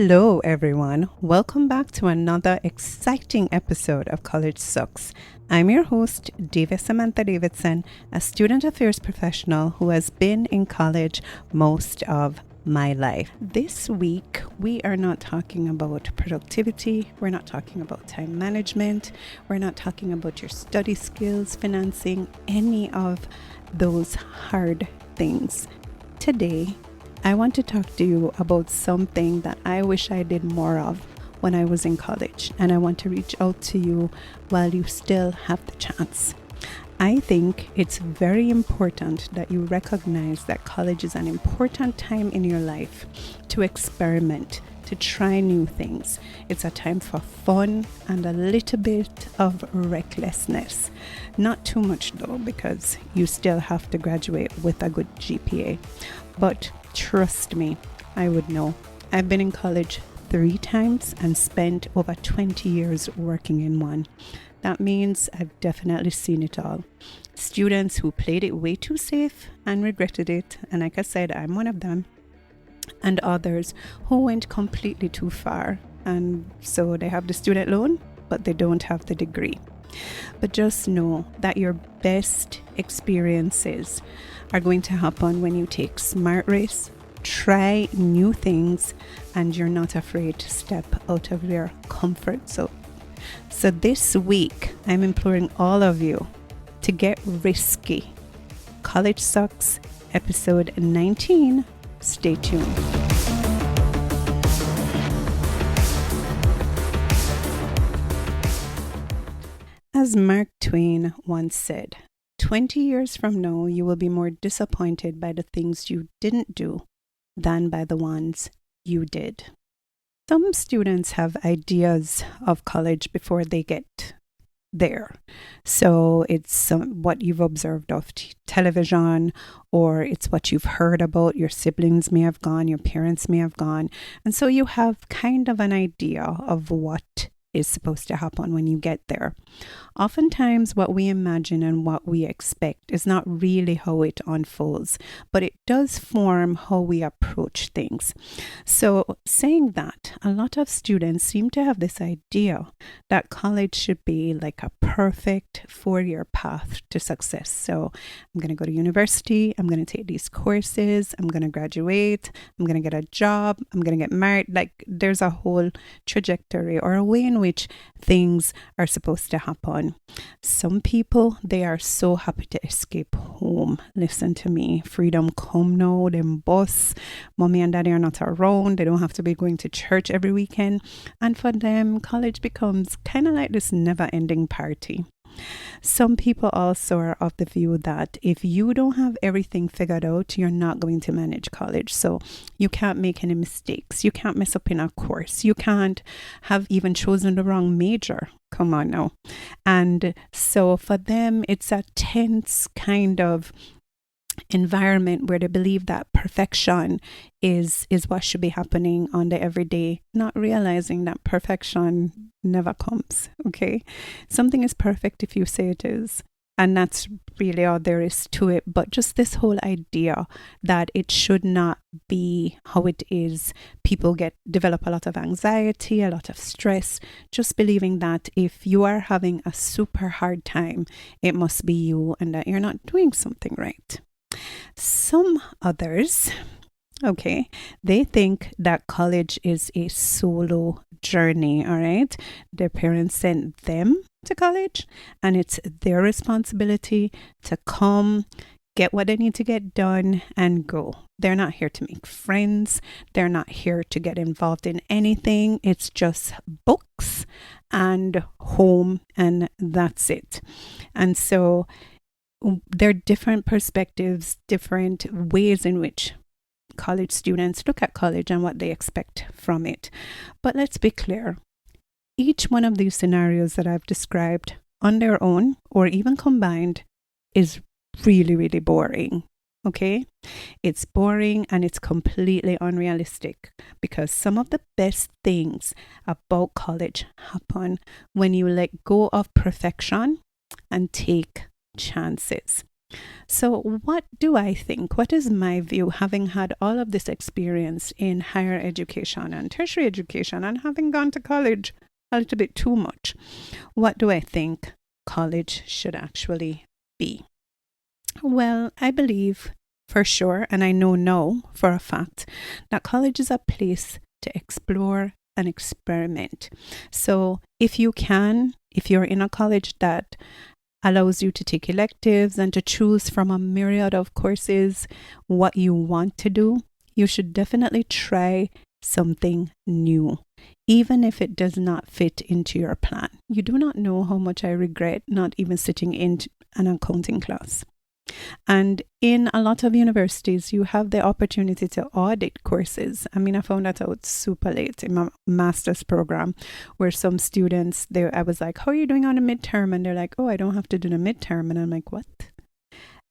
Hello, everyone. Welcome back to another exciting episode of College Sucks. I'm your host, Davis Samantha Davidson, a student affairs professional who has been in college most of my life. This week, we are not talking about productivity. We're not talking about time management. We're not talking about your study skills, financing, any of those hard things. Today, I want to talk to you about something that I wish I did more of when I was in college, and I want to reach out to you while you still have the chance. I think it's very important that you recognize that college is an important time in your life to experiment, to try new things. It's a time for fun and a little bit of recklessness. Not too much though, because you still have to graduate with a good GPA. But trust me, I would know. I've been in college 3 times and spent over 20 years working in one. That means I've definitely seen it all. Students who played it way too safe and regretted it, and like I said, I'm one of them. And others who went completely too far, and so they have the student loan, but they don't have the degree. But just know that your best experiences are going to happen when you take smart risks, try new things, and you're not afraid to step out of your comfort zone. So this week, I'm imploring all of you to get risky. College Sucks, episode 19. Stay tuned. As Mark Twain once said, 20 years from now, you will be more disappointed by the things you didn't do than by the ones you did. Some students have ideas of college before they get there. So it's what you've observed of television, or it's what you've heard about. Your siblings may have gone, your parents may have gone. And so you have kind of an idea of what is supposed to happen when you get there. Oftentimes, what we imagine and what we expect is not really how it unfolds, but it does form how we approach things. So, saying that, a lot of students seem to have this idea that college should be like a perfect 4-year path to success. So, I'm going to go to university, I'm going to take these courses, I'm going to graduate, I'm going to get a job, I'm going to get married. Like, there's a whole trajectory or a way in which things are supposed to happen. Some people, they are so happy to escape home. Listen to me. Freedom come now. Them boss, mommy and daddy are not around. They don't have to be going to church every weekend. And for them, college becomes kind of like this never-ending party. Some people also are of the view that if you don't have everything figured out, you're not going to manage college. So you can't make any mistakes. You can't mess up in a course. You can't have even chosen the wrong major. Come on now. And so for them, it's a tense kind of environment where they believe that perfection is what should be happening on the everyday, not realizing that perfection never comes. Okay, something is perfect if you say it is, and that's really all there is to it. But just this whole idea that it should not be how it is, people develop a lot of anxiety, a lot of stress, just believing that if you are having a super hard time, it must be you and that you're not doing something right. Some others, okay, they think that college is a solo journey, all right? Their parents sent them to college, and it's their responsibility to come, get what they need to get done, and go. They're not here to make friends. They're not here to get involved in anything. It's just books and home, and that's it. And so there are different perspectives, different ways in which college students look at college and what they expect from it. But let's be clear. Each one of these scenarios that I've described on their own or even combined is really, really boring. Okay? It's boring and it's completely unrealistic because some of the best things about college happen when you let go of perfection and take chances. So, what do I think? What is my view, having had all of this experience in higher education and tertiary education and having gone to college a little bit too much? What do I think college should actually be? Well, I believe for sure, and I know now for a fact, that college is a place to explore and experiment. So, if you can, if you're in a college that allows you to take electives and to choose from a myriad of courses what you want to do, you should definitely try something new, even if it does not fit into your plan. You do not know how much I regret not even sitting in an accounting class. And in a lot of universities, you have the opportunity to audit courses. I mean, I found that out super late in my master's program, where some students, I was like, how are you doing on a midterm? And they're like, oh, I don't have to do the midterm. And I'm like, what?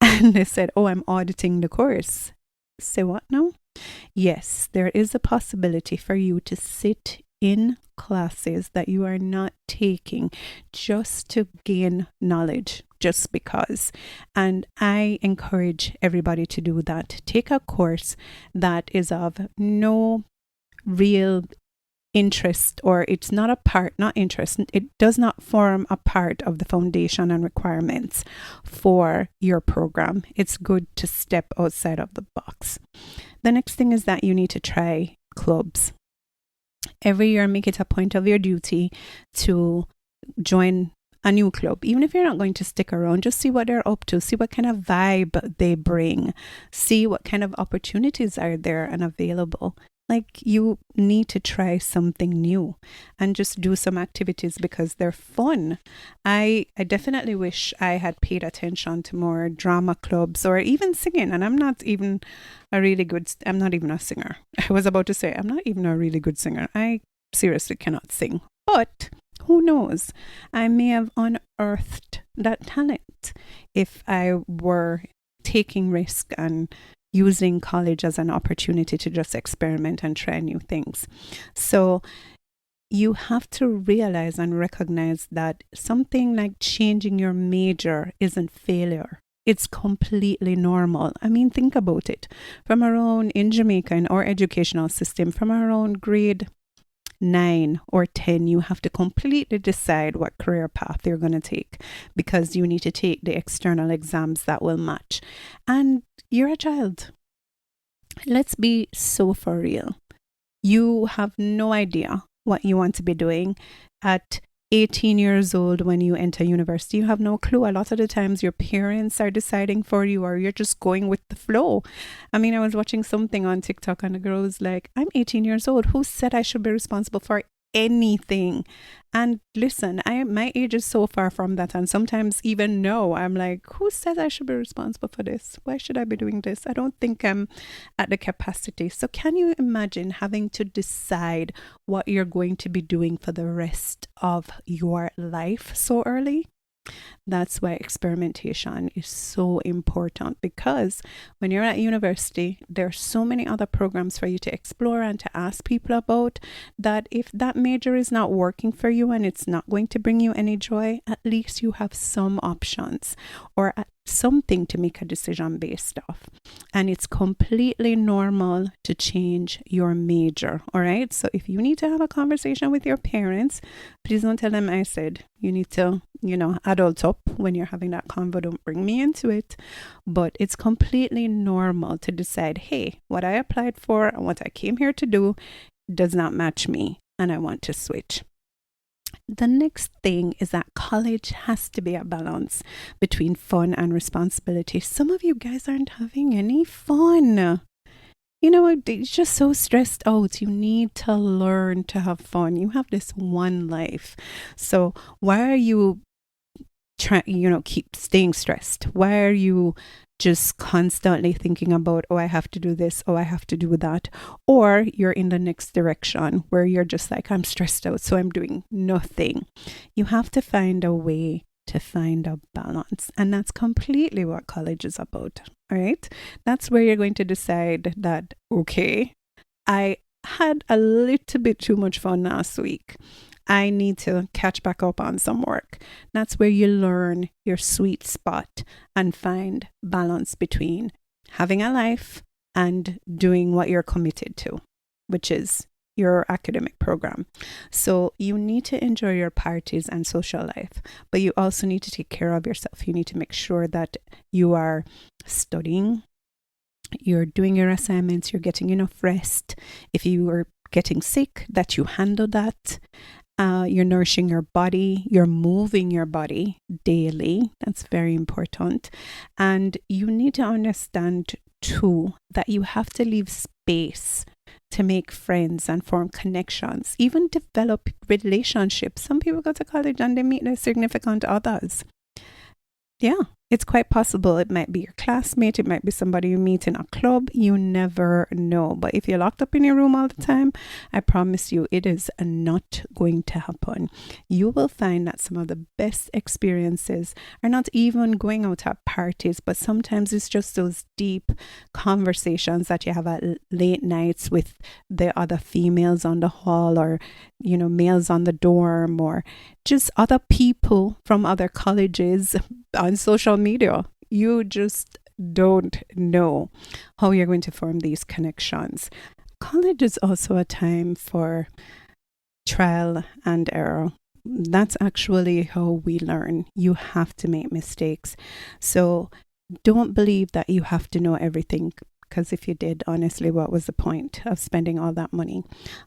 And they said, oh, I'm auditing the course. Say what now? Yes, there is a possibility for you to sit in classes that you are not taking just to gain knowledge, just because. And I encourage everybody to do that. Take a course that is of no real interest, or it's not a part, not interest, it does not form a part of the foundation and requirements for your program. It's good to step outside of the box. The next thing is that you need to try clubs. Every year, make it a point of your duty to join a new club. Even if you're not going to stick around, just see what they're up to, see what kind of vibe they bring, see what kind of opportunities are there and available. Like, you need to try something new and just do some activities because they're fun. I definitely wish I had paid attention to more drama clubs or even singing. And I'm not even I'm not even a singer. I was about to say, I'm not even a really good singer. I seriously cannot sing. But who knows? I may have unearthed that talent if I were taking risk and using college as an opportunity to just experiment and try new things. So you have to realize and recognize that something like changing your major isn't failure. It's completely normal. I mean, think about it. From our own, in Jamaica, in our educational system, from our own grade 9 or 10, you have to completely decide what career path you're going to take because you need to take the external exams that will match. And you're a child. Let's be so for real. You have no idea what you want to be doing at 18 years old when you enter university. You have no clue. A lot of the times your parents are deciding for you, or you're just going with the flow. I mean, I was watching something on TikTok and the girl was like, I'm 18 years old. Who said I should be responsible for anything? And listen, my age is so far from that. And sometimes even no, I'm like, who says I should be responsible for this? Why should I be doing this? I don't think I'm at the capacity. So can you imagine having to decide what you're going to be doing for the rest of your life so early? That's why experimentation is so important, because when you're at university, there are so many other programs for you to explore and to ask people about, that if that major is not working for you and it's not going to bring you any joy, at least you have some options or something to make a decision based off. And it's completely normal to change your major. All right. So if you need to have a conversation with your parents, please don't tell them I said. You need to, adult up when you're having that convo. Don't bring me into it. But it's completely normal to decide, hey, what I applied for and what I came here to do does not match me and I want to switch. The next thing is that college has to be a balance between fun and responsibility. Some of you guys aren't having any fun. It's just so stressed out. You need to learn to have fun. You have this one life. So why are you keep staying stressed? Why are you just constantly thinking about, oh, I have to do this, oh, I have to do that? Or you're in the next direction where you're just like, I'm stressed out, so I'm doing nothing. You have to find a way to find a balance. And that's completely what college is about. All right. That's where you're going to decide that, okay, I had a little bit too much fun last week. I need to catch back up on some work. That's where you learn your sweet spot and find balance between having a life and doing what you're committed to, which is your academic program. So you need to enjoy your parties and social life, but you also need to take care of yourself. You need to make sure that you are studying, you're doing your assignments, you're getting enough rest. If you are getting sick, that you handle that. You're nourishing your body, you're moving your body daily. That's very important. And you need to understand too that you have to leave space to make friends and form connections, even develop relationships. Some people go to college and they meet their significant others. Yeah, it's quite possible. It might be your classmate, it might be somebody you meet in a club. You never know. But if you're locked up in your room all the time, I promise you it is not going to happen. You will find that some of the best experiences are not even going out at parties, but sometimes it's just those deep conversations that you have at late nights with the other females on the hall, or, males on the dorm, or just other people from other colleges on social media. You just don't know how you're going to form these connections. College is also a time for trial and error. That's actually how we learn. You have to make mistakes. So don't believe that you have to know everything, because if you did, honestly, what was the point of spending all that money?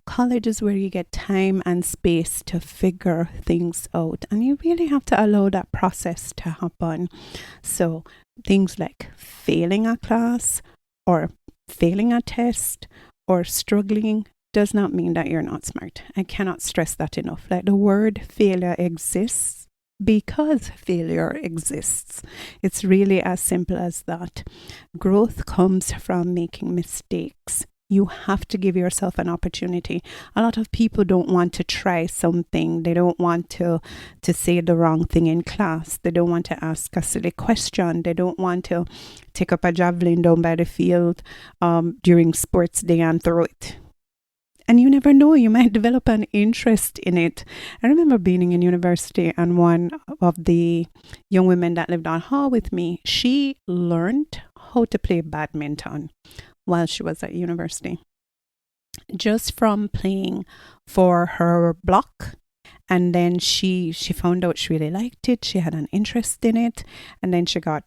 College is where you get time and space to figure things out, and you really have to allow that process to happen. So things like failing a class or failing a test or struggling does not mean that you're not smart. I cannot stress that enough. Like, the word failure exists because failure exists. It's really as simple as that. Growth comes from making mistakes. You have to give yourself an opportunity. A lot of people don't want to try something. They don't want to say the wrong thing in class. They don't want to ask a silly question. They don't want to take up a javelin down by the field during sports day and throw it. And you never know, you might develop an interest in it. I remember being in university, and one of the young women that lived on hall with me, she learned how to play badminton while she was at university, just from playing for her block. And then she found out she really liked it. She had an interest in it. And then she got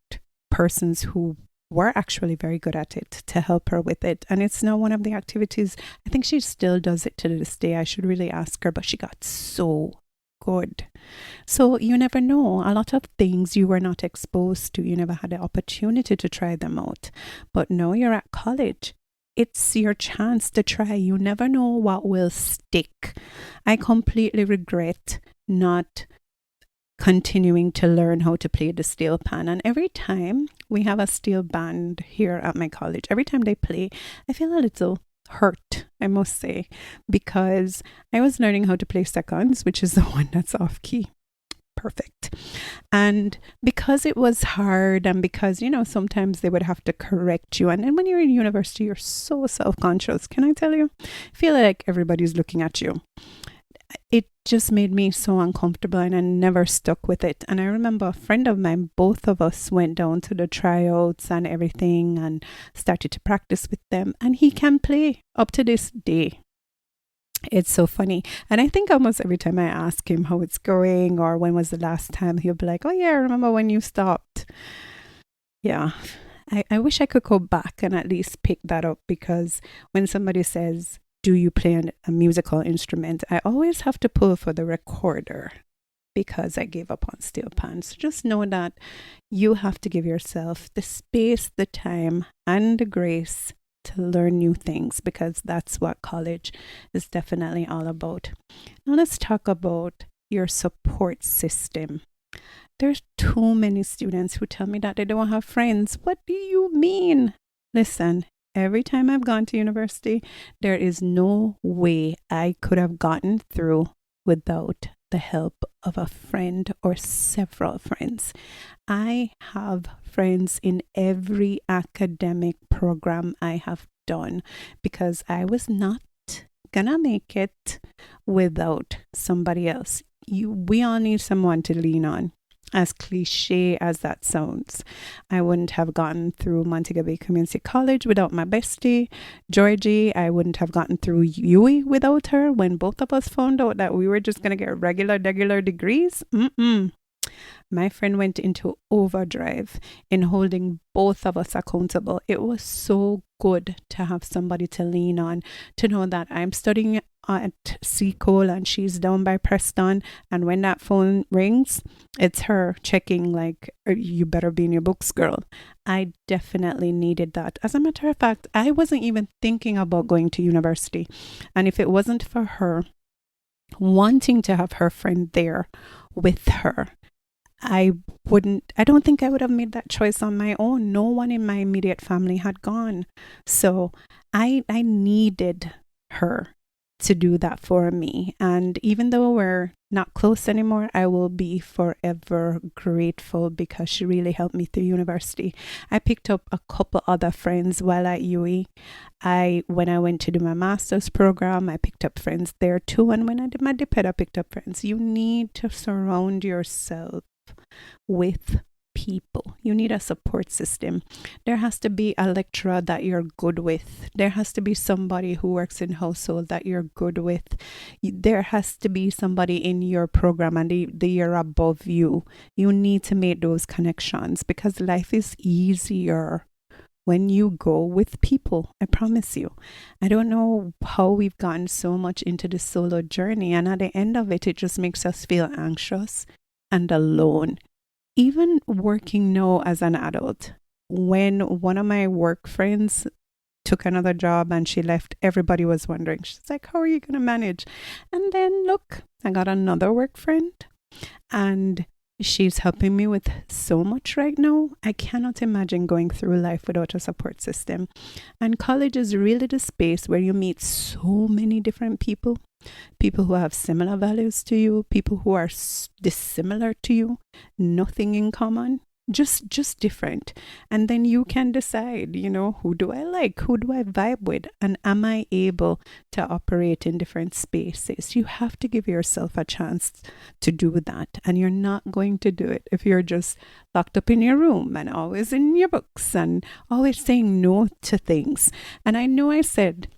persons who were actually very good at it to help her with it. And it's now one of the activities. I think she still does it to this day. I should really ask her, but she got so good. So you never know. A lot of things you were not exposed to. You never had the opportunity to try them out. But now you're at college. It's your chance to try. You never know what will stick. I completely regret not continuing to learn how to play the steel pan. And every time we have a steel band here at my college, every time they play, I feel a little hurt, I must say, because I was learning how to play seconds, which is the one that's off key. Perfect. And because it was hard, and because, sometimes they would have to correct you. And then when you're in university, you're so self-conscious. Can I tell you? I feel like everybody's looking at you. It just made me so uncomfortable, and I never stuck with it. And I remember a friend of mine, both of us went down to the tryouts and everything and started to practice with them. And he can play up to this day. It's so funny. And I think almost every time I ask him how it's going or when was the last time, he'll be like, oh yeah, I remember when you stopped. Yeah. I wish I could go back and at least pick that up, because when somebody says, do you play a musical instrument, I always have to pull for the recorder because I gave up on steel pans. So just know that you have to give yourself the space, the time, and the grace to learn new things, because that's what college is definitely all about. Now let's talk about your support system. There's too many students who tell me that they don't have friends. What do you mean? Listen, every time I've gone to university, there is no way I could have gotten through without the help of a friend or several friends. I have friends in every academic program I have done, because I was not gonna make it without somebody else. We all need someone to lean on. As cliche as that sounds, I wouldn't have gotten through Montego Bay Community College without my bestie, Georgie. I wouldn't have gotten through UE without her when both of us found out that we were just going to get regular degrees. My friend went into overdrive in holding both of us accountable. It was so good to have somebody to lean on, to know that I'm studying at Seacole and she's down by Preston. And when that phone rings, it's her checking, like, you better be in your books, girl. I definitely needed that. As a matter of fact, I wasn't even thinking about going to university. And if it wasn't for her wanting to have her friend there with her, I don't think I would have made that choice on my own. No one in my immediate family had gone. So I needed her to do that for me. And even though we're not close anymore, I will be forever grateful because she really helped me through university. I picked up a couple other friends while at UE. When I went to do my master's program, I picked up friends there too. And when I did my diped, I picked up friends. You need to surround yourself with people. You need a support system. There has to be a lecturer that you're good with. There has to be somebody who works in household that you're good with. There has to be somebody in your program and the year above you. You need to make those connections because life is easier when you go with people. I promise you. I don't know how we've gotten so much into the solo journey, and at the end of it, it just makes us feel anxious and alone. Even working now as an adult, when one of my work friends took another job and she left, everybody was wondering, she's like, how are you going to manage? And then look, I got another work friend and she's helping me with so much right now. I cannot imagine going through life without a support system. And college is really the space where you meet so many different people who have similar values to you, people who are dissimilar to you, nothing in common, just different. And then you can decide, who do I like? Who do I vibe with? And am I able to operate in different spaces? You have to give yourself a chance to do that. And you're not going to do it if you're just locked up in your room and always in your books and always saying no to things. And I know I said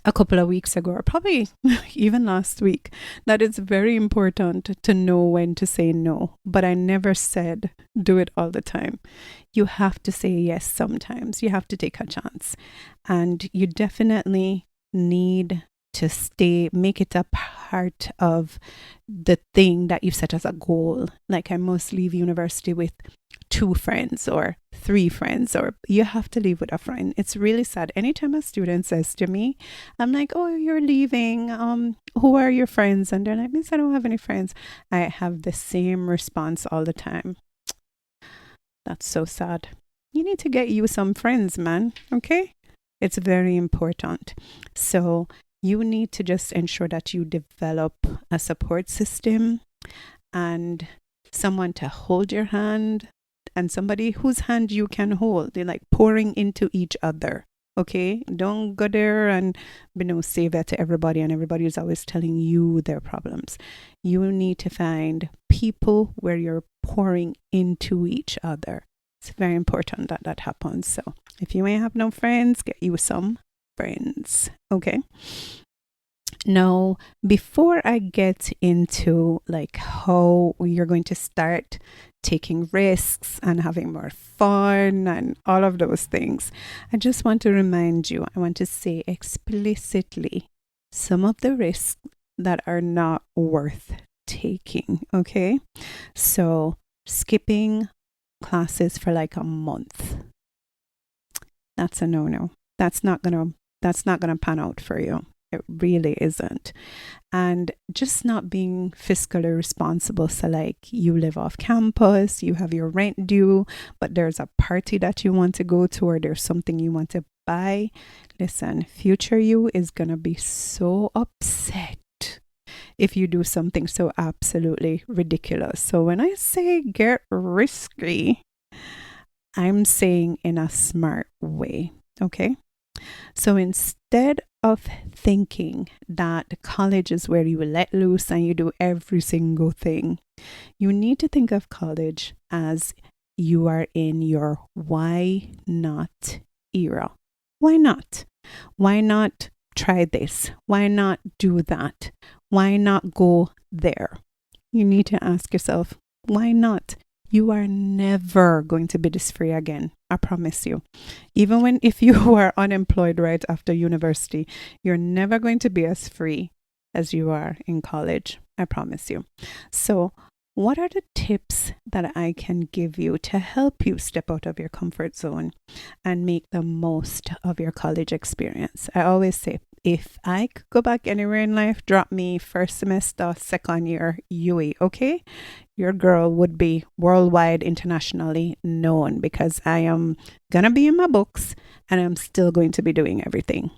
a couple of weeks ago, or probably even last week, that it's very important to know when to say no. But I never said do it all the time. You have to say yes sometimes. You have to take a chance. And you definitely need to make it a part of the thing that you set as a goal. Like, I must leave university with 2 friends or 3 friends, or you have to leave with a friend. It's really sad. Anytime a student says to me, I'm like, oh, you're leaving, who are your friends? And they're like, Miss, I don't have any friends. I have the same response all the time. That's so sad. You need to get you some friends, man. Okay? It's very important. So you need to just ensure that you develop a support system and someone to hold your hand, and somebody whose hand you can hold. They're like pouring into each other. Okay? Don't go there and say that to everybody and everybody is always telling you their problems. You need to find people where you're pouring into each other. It's very important that that happens. So if you may have no friends, get you some friends. Okay? Now, before I get into like how you're going to start taking risks and having more fun and all of those things, I just want to remind you, I want to say explicitly some of the risks that are not worth taking. Okay? So skipping classes for like a month, that's a no-no. That's not gonna pan out for you. It really isn't. And just not being fiscally responsible. So like, you live off campus, you have your rent due, but there's a party that you want to go to, or there's something you want to buy. Listen, future you is gonna be so upset if you do something so absolutely ridiculous. So when I say get risky, I'm saying in a smart way. Okay? So instead of thinking that college is where you let loose and you do every single thing. You need to think of college as you are in your why not era. Why not? Why not try this? Why not do that? Why not go there? You need to ask yourself, why not? You are never going to be this free again. I promise you. Even when if you are unemployed right after university, you're never going to be as free as you are in college. I promise you. So, what are the tips that I can give you to help you step out of your comfort zone and make the most of your college experience? I always say, if I could go back anywhere in life, drop me first semester, second year, UE, okay? Your girl would be worldwide, internationally known because I am going to be in my books and I'm still going to be doing everything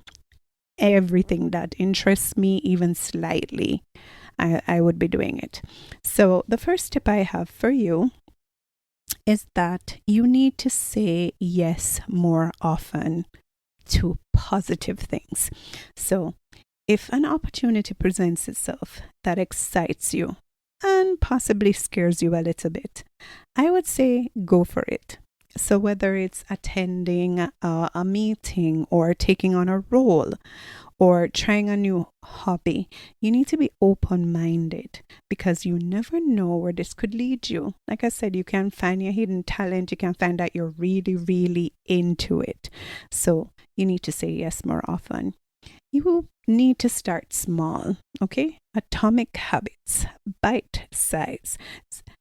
that interests me, even slightly. I would be doing it. So, the first tip I have for you is that you need to say yes more often to positive things. So, if an opportunity presents itself that excites you and possibly scares you a little bit, I would say go for it. So, whether it's attending a meeting or taking on a role or trying a new hobby, you need to be open minded because you never know where this could lead you. Like I said, you can find your hidden talent, you can find that you're really, really into it. So, you need to say yes more often. You will need to start small, okay? Atomic habits, bite size.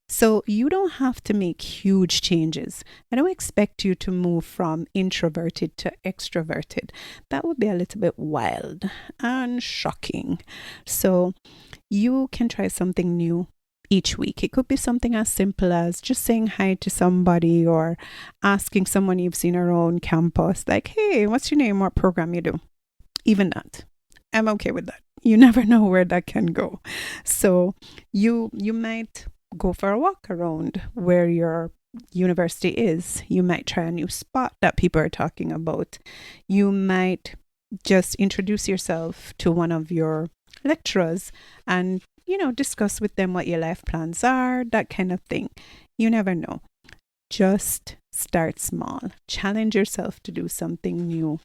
So you don't have to make huge changes. I don't expect you to move from introverted to extroverted. That would be a little bit wild and shocking. So you can try something new each week. It could be something as simple as just saying hi to somebody or asking someone you've seen around campus, like, hey, what's your name? What program you do? Even that. I'm okay with that. You never know where that can go. So you might go for a walk around where your university is. You might try a new spot that people are talking about. You might just introduce yourself to one of your lecturers and, discuss with them what your life plans are, that kind of thing. You never know. Just start small. Challenge yourself to do something new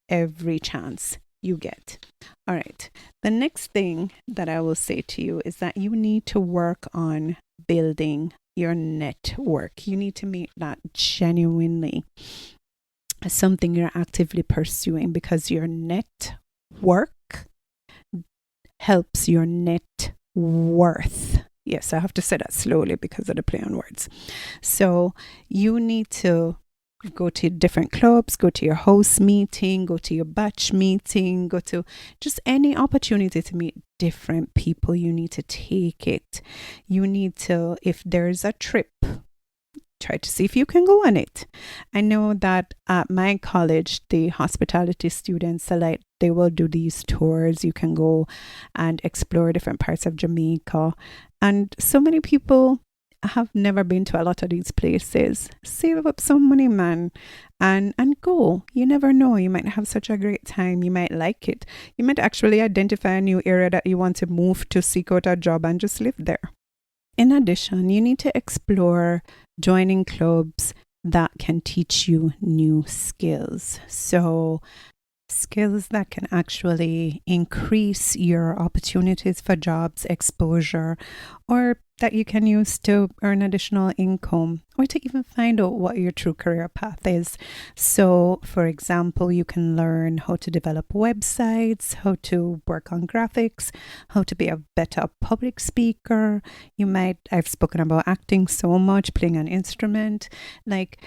every chance you get. All right. The next thing that I will say to you is that you need to work on building your network. You need to make that genuinely something you're actively pursuing because your network helps your net worth. Yes, I have to say that slowly because of the play on words. So you need to go to different clubs, go to your house meeting, go to your batch meeting, go to just any opportunity to meet different people. You need to take it. You need to, if there's a trip, try to see if you can go on it. I know that at my college, the hospitality students, they will do these tours. You can go and explore different parts of Jamaica. And so many people have never been to a lot of these places. Save up some money, man, and go. You never know. You might have such a great time. You might like it. You might actually identify a new area that you want to move to, seek out a job and just live there. In addition, you need to explore joining clubs that can teach you new skills. So skills that can actually increase your opportunities for jobs, exposure, or that you can use to earn additional income or to even find out what your true career path is. So, for example, you can learn how to develop websites, how to work on graphics, how to be a better public speaker. I've spoken about acting so much, playing an instrument, like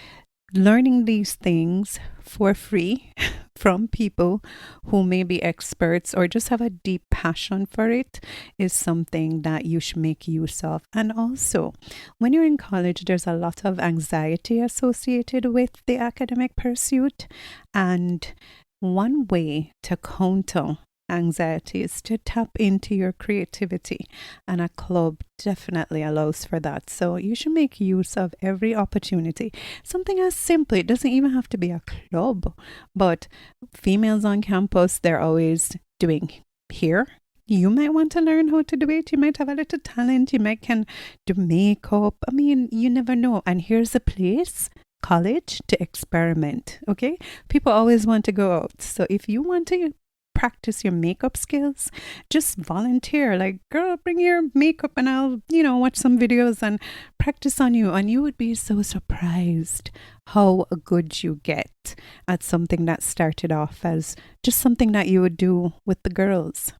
learning these things for free from people who may be experts or just have a deep passion for it is something that you should make use of. And also, when you're in college, there's a lot of anxiety associated with the academic pursuit. And one way to counter anxieties, to tap into your creativity. And a club definitely allows for that. So you should make use of every opportunity. Something as simple, it doesn't even have to be a club, but females on campus, they're always doing hair. You might want to learn how to do it. You might have a little talent. You might can do makeup. I mean, you never know. And here's a place, college, to experiment. Okay, people always want to go out. So if you want to practice your makeup skills, just volunteer. Like, girl, bring your makeup and I'll, watch some videos and practice on you. And you would be so surprised how good you get at something that started off as just something that you would do with the girls.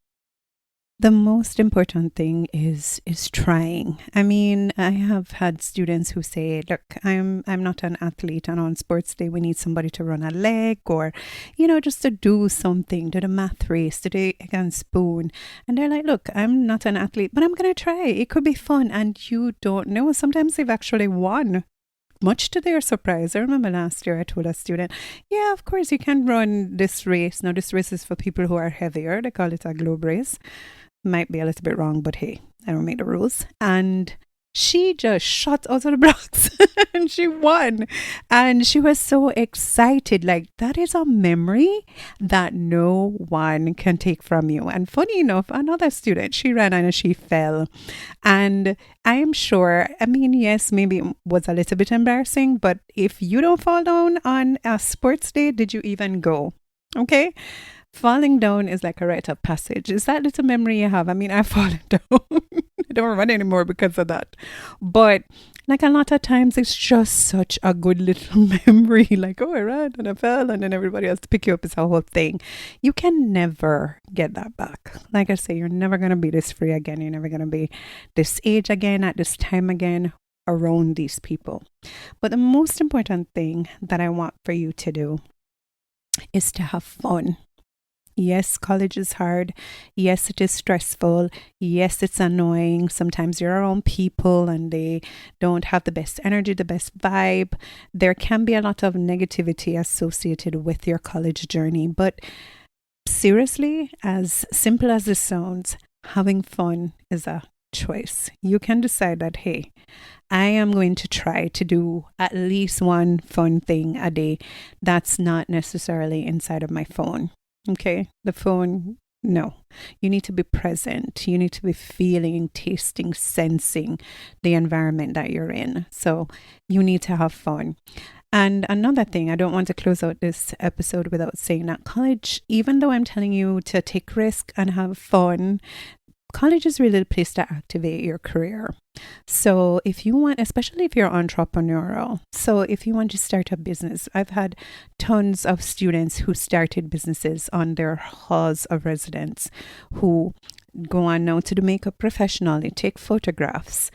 The most important thing is trying. I mean, I have had students who say, "Look, I'm not an athlete, and on sports day we need somebody to run a leg, or, just to do something, do the math race, do the egg and spoon." And they're like, "Look, I'm not an athlete, but I'm gonna try. It could be fun." And you don't know. Sometimes they've actually won, much to their surprise. I remember last year I told a student, "Yeah, of course you can run this race. Now this race is for people who are heavier. They call it a globe race." Might be a little bit wrong, but hey, I don't make the rules. And she just shot out of the blocks and she won. And she was so excited. Like, that is a memory that no one can take from you. And funny enough, another student, she ran and she fell. And I am sure, I mean, yes, maybe it was a little bit embarrassing, but if you don't fall down on a sports day, did you even go? Okay. Falling down is like a rite of passage. Is that little memory you have? I mean, I've fallen down. I don't run anymore because of that. But like a lot of times, it's just such a good little memory. Like, oh, I ran and I fell, and then everybody has to pick you up. It's a whole thing. You can never get that back. Like I say, you're never going to be this free again. You're never going to be this age again, at this time again, around these people. But the most important thing that I want for you to do is to have fun. Yes, college is hard. Yes, it is stressful. Yes, it's annoying. Sometimes you're around people and they don't have the best energy, the best vibe. There can be a lot of negativity associated with your college journey. But seriously, as simple as this sounds, having fun is a choice. You can decide that, hey, I am going to try to do at least one fun thing a day that's not necessarily inside of my phone. Okay, the phone, no. You need to be present. You need to be feeling, tasting, sensing the environment that you're in. So you need to have fun. And another thing, I don't want to close out this episode without saying that college, even though I'm telling you to take risk and have fun, college is really the place to activate your career. So if you want, especially if you're entrepreneurial, so if you want to start a business, I've had tons of students who started businesses on their halls of residence, who go on now to do makeup professionally, take photographs,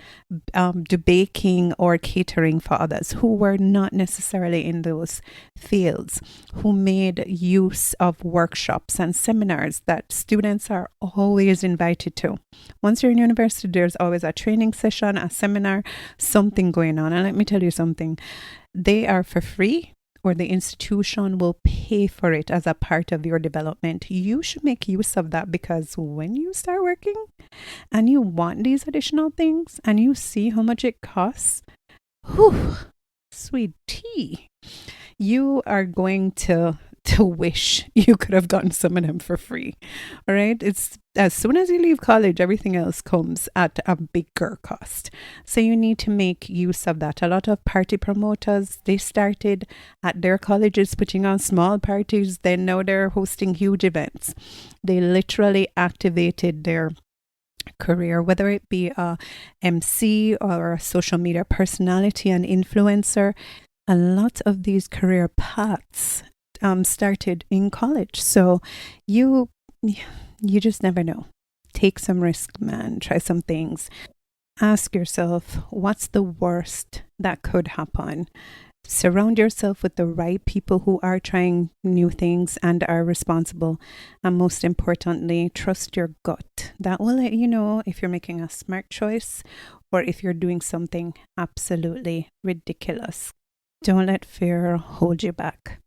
do baking or catering for others who were not necessarily in those fields, who made use of workshops and seminars that students are always invited to. Once you're in university, there's always a training session, a seminar, something going on. And let me tell you something, they are for free, or the institution will pay for it as a part of your development. You should make use of that, because when you start working and you want these additional things and you see how much it costs, whew, sweet tea, you are going to wish you could have gotten some of them for free. All right. It's as soon as you leave college, everything else comes at a bigger cost. So you need to make use of that. A lot of party promoters, they started at their colleges putting on small parties. Then now they're hosting huge events. They literally activated their career, whether it be a MC or a social media personality and influencer. A lot of these career paths started in college. So you just never know. Take some risk, man. Try some things. Ask yourself, what's the worst that could happen? Surround yourself with the right people who are trying new things and are responsible. And most importantly, trust your gut. That will let you know if you're making a smart choice or if you're doing something absolutely ridiculous. Don't let fear hold you back.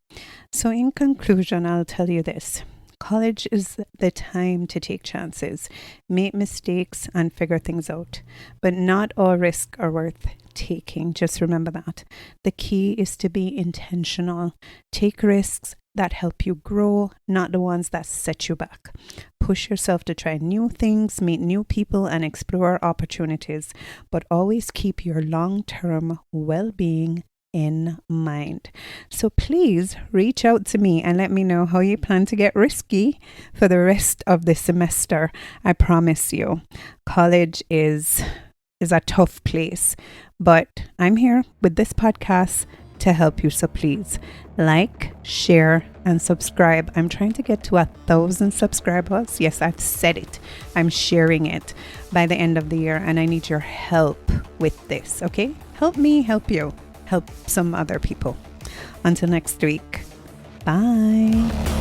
So in conclusion, I'll tell you this. College is the time to take chances, make mistakes, and figure things out. But not all risks are worth taking. Just remember that. The key is to be intentional. Take risks that help you grow, not the ones that set you back. Push yourself to try new things, meet new people, and explore opportunities. But always keep your long-term well-being in mind. So please reach out to me and let me know how you plan to get risky for the rest of the semester. I promise you, college is a tough place, but I'm here with this podcast to help you. So please like, share, and subscribe. I'm trying to get to 1,000 subscribers. Yes, I've said it. I'm sharing it by the end of the year, and I need your help with this. Okay, help me help you, help some other people. Until next week, bye.